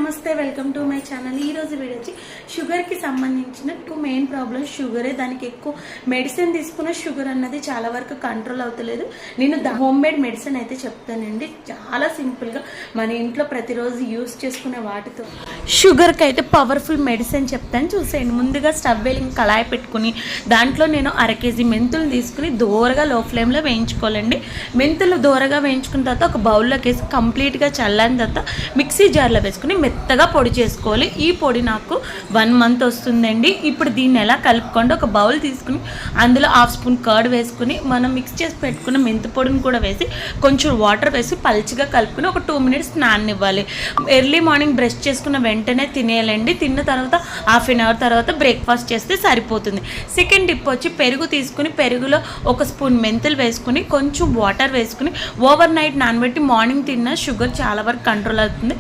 నమస్తే welcome to my channel. ఈ రోజు వీడియో వచ్చి షుగర్ కి సంబంధించిన మెయిన్ ప్రాబ్లం షుగరే. దానికి ఎక్కువ మెడిసిన్ తీసుకున్న షుగర్ అన్నది చాలా వరకు కంట్రోల్ అవుతలేదు. నేను హోమ్ మేడ్ మెడిసిన్ అయితే చెప్తానండి. చాలా సింపుల్ గా మన ఇంట్లో ప్రతిరోజు యూస్ చేసుకునే వాటితో షుగర్ కి అయితే పవర్ఫుల్ మెడిసిన్ చెప్తాను, చూసేయండి. ముందుగా స్టవ్ వెలింగ్ కళాయి పెట్టుకుని దాంట్లో నేను 1/2 కేజీ మెంతులు తీసుకుని దోరగా లో ఫ్లేమ్ లో వేయించుకోవాలండి. మెంతులు దోరగా వేయించుకున్న తర్వాత ఒక బౌల్లోకి వేసి కంప్లీట్ గా చల్లని తర్వాత మిక్సీ జార్లో వేసుకుని మెత్తగా పొడి చేసుకోవాలి. ఈ పొడి నాకు 1 మంత్ వస్తుందండి. ఇప్పుడు దీన్ని ఎలా కలుపుకోండి, ఒక బౌల్ తీసుకుని అందులో 1/2 స్పూన్ కర్డ్ వేసుకుని మనం మిక్స్ చేసి పెట్టుకున్న మెంతి పొడిని కూడా వేసి కొంచెం వాటర్ వేసి పల్చిగా కలుపుకుని ఒక 2 మినిట్స్ నాననివ్వాలి. ఎర్లీ మార్నింగ్ బ్రష్ చేసుకున్న వెంటనే తినేయాలండి. తిన్న తర్వాత 1/2 అవర్ తర్వాత బ్రేక్ఫాస్ట్ చేస్తే సరిపోతుంది. సెకండ్ టిప్ వచ్చి పెరుగు తీసుకుని పెరుగులో 1 స్పూన్ మెంతులు వేసుకుని కొంచెం వాటర్ వేసుకుని ఓవర్ నైట్ నానబెట్టి మార్నింగ్ తిన్న షుగర్ చాలా వరకు కంట్రోల్ అవుతుంది.